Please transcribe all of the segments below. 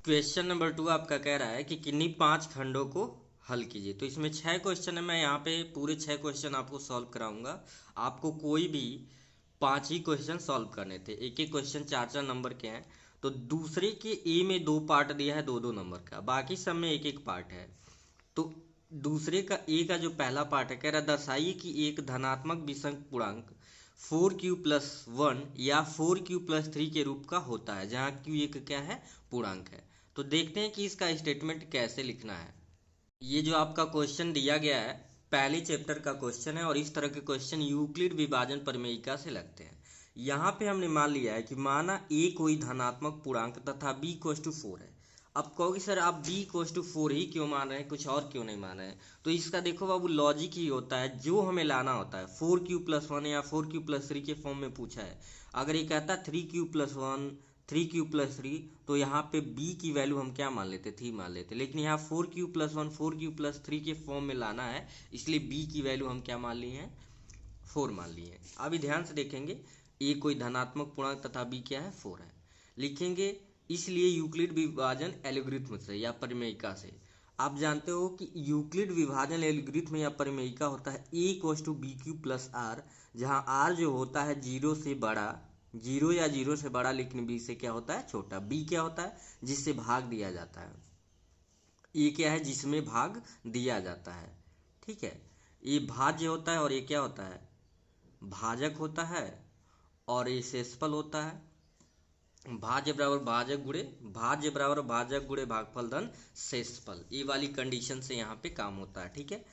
Question number 2 आपका कह रहा है कि किन्हीं 5 खंडों को हल कीजिए। तो इसमें 6 क्वेश्चन है, मैं यहाँ पे पूरे 6 क्वेश्चन आपको सॉल्व कराऊंगा। आपको कोई भी 5 ही क्वेश्चन सॉल्व करने थे, एक एक क्वेश्चन 4-4 नंबर के हैं। तो दूसरे के ए में 2 पार्ट दिया है 2-2 नंबर का, बाकी सब में एक एक पार्ट है। तो दूसरे का ए का जो पहला पार्ट है, कह रहा दर्शाइए कि एक धनात्मक विषम पूर्णांक 4q+1 या 4q+3 के रूप का होता है, जहाँ q एक क्या है, पूर्णांक है। तो देखते हैं कि इसका स्टेटमेंट कैसे लिखना है। ये जो आपका क्वेश्चन दिया गया है, पहले चैप्टर का क्वेश्चन है और इस तरह के क्वेश्चन यूक्लिड विभाजन प्रमेयिका से लगते हैं। यहाँ पे हमने मान लिया है कि माना ए कोई धनात्मक पूर्णांक तथा b इक्वल्स टू 4 है। अब कहोगे सर आप b इक्वल्स टू 4 ही क्यों मान रहे हैं, कुछ और क्यों नहीं मान रहे हैं? तो इसका देखो बाबू लॉजिक ही होता है, जो हमें लाना होता है 4q+1 या 4q+3 के फॉर्म में पूछा है। अगर ये कहता 3q+1 3q+3 तो यहाँ पे b की वैल्यू हम क्या मान लेते, 3 मान लेते, लेकिन यहाँ 4q+1 4q+3 के फॉर्म में लाना है, इसलिए b की वैल्यू हम क्या मान लिए हैं, 4 मान लिए हैं। अभी ध्यान से देखेंगे, a कोई धनात्मक पूर्णांक तथा b क्या है, 4 है। लिखेंगे इसलिए यूक्लिड विभाजन एल्गोरिथ्म से या परिमेयिका से। आप जानते हो कि यूक्लिड विभाजन एल्गोरिथ्म या परिमेयिका होता है a इक्वल्स टू bq+r, जहाँ r जो होता है 0 से बड़ा, 0 या 0 से बड़ा, लेकिन b से क्या होता है, छोटा। b क्या होता है, जिससे भाग दिया जाता है। a क्या है, जिसमें भाग दिया जाता है। ठीक है, ये भाज्य होता है और ये क्या होता है, भाजक होता है, और ये शेषफल होता है। भाज्य बराबर भाजक गुणे भागफल धन शेषफल, ये वाली कंडीशन से यहाँ पे काम होता है। ठीक है,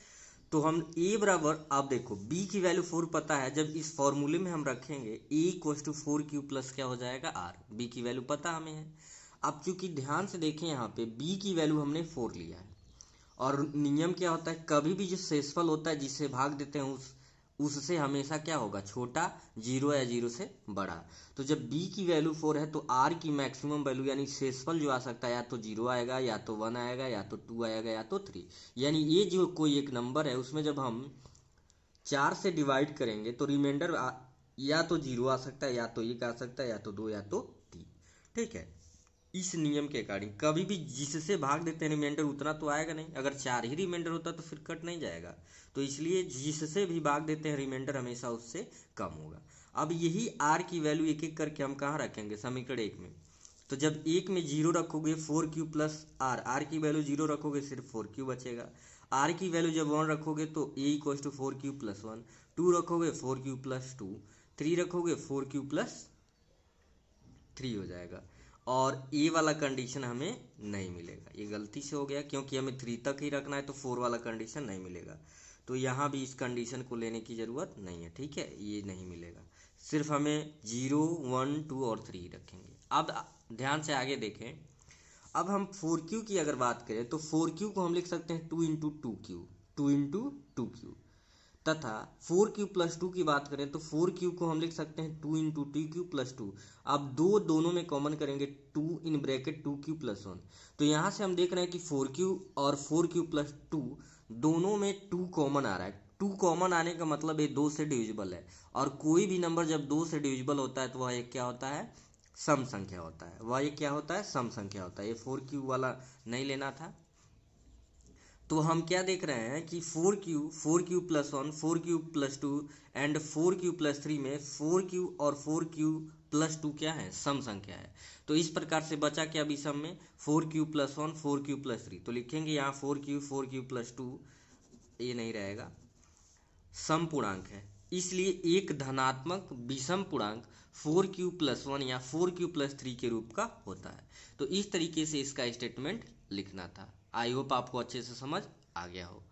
तो हम a बराबर, आप देखो b की वैल्यू 4 पता है, जब इस फॉर्मूले में हम रखेंगे a equals to 4q plus क्या हो जाएगा, r। b की वैल्यू पता हमें है। अब चूंकि ध्यान से देखें, यहाँ पे b की वैल्यू हमने 4 लिया है, और नियम क्या होता है, कभी भी जो शेषफल होता है जिससे भाग देते हैं उससे हमेशा क्या होगा, छोटा, 0 या 0 से बड़ा। तो जब b की वैल्यू 4 है तो r की मैक्सिमम वैल्यू यानी शेषफल जो आ सकता है, या तो 0 आएगा, या तो 1 आएगा, या तो 2 आएगा, या तो 3। यानी ये जो कोई एक नंबर है उसमें जब हम 4 से डिवाइड करेंगे तो रिमाइंडर या तो 0 आ सकता है, या तो 1 आ सकता है, या तो 2, या तो 3। ठीक है, इस नियम के अकॉर्डिंग कभी भी जिससे भाग देते हैं रिमाइंडर उतना तो आएगा नहीं। अगर 4 ही रिमाइंडर होता तो फिर कट नहीं जाएगा। तो इसलिए जिससे भी भाग देते हैं रिमाइंडर हमेशा उससे कम होगा। अब यही r की वैल्यू एक एक करके हम कहाँ रखेंगे, समीकरण 1 में। तो जब 1 में 0 रखोगे 4q प्लस r की वैल्यू 0 रखोगे सिर्फ 4q बचेगा। r की वैल्यू जब 1 रखोगे तो a इक्वल्स टू 4q+1, 2 रखोगे 4q+2, 3 रखोगे 4q+3 हो जाएगा। और ए वाला कंडीशन हमें नहीं मिलेगा, ये गलती से हो गया, क्योंकि हमें 3 तक ही रखना है, तो 4 वाला कंडीशन नहीं मिलेगा। तो यहाँ भी इस कंडीशन को लेने की ज़रूरत नहीं है। ठीक है, ये नहीं मिलेगा, सिर्फ हमें 0 1 2 और 3 रखेंगे। अब ध्यान से आगे देखें, अब हम 4q की अगर बात करें तो 4q को हम लिख सकते हैं 2 इंटू 2q, 2 इंटू 2q, तथा 4q+2 की बात करें तो 4q को हम लिख सकते हैं 2 इंटू 2q+2। अब दोनों में कॉमन करेंगे, 2 इन ब्रैकेट 2q+1। तो यहाँ से हम देख रहे हैं कि 4q और 4q+2 दोनों में 2 कॉमन आ रहा है। 2 कॉमन आने का मतलब ये 2 से डिविजिबल है, और कोई भी नंबर जब 2 से डिविजिबल होता है तो वह एक क्या होता है, सम संख्या होता है। वह एक क्या होता है, सम संख्या होता है। ये 4q वाला नहीं लेना था। तो हम क्या देख रहे हैं कि 4q+1 4q+2 एंड 4q+3 में 4q और 4q+2 क्या है, सम संख्या है। तो इस प्रकार से बचा क्या विषम में, 4q+1 4q+3। तो लिखेंगे यहाँ 4q+2, ये नहीं रहेगा, सम पूर्णांक है, इसलिए एक धनात्मक विषम पूर्णांक 4q+1 या 4q+3 के रूप का होता है। तो इस तरीके से इसका स्टेटमेंट लिखना था। आई होप आपको अच्छे से समझ आ गया हो।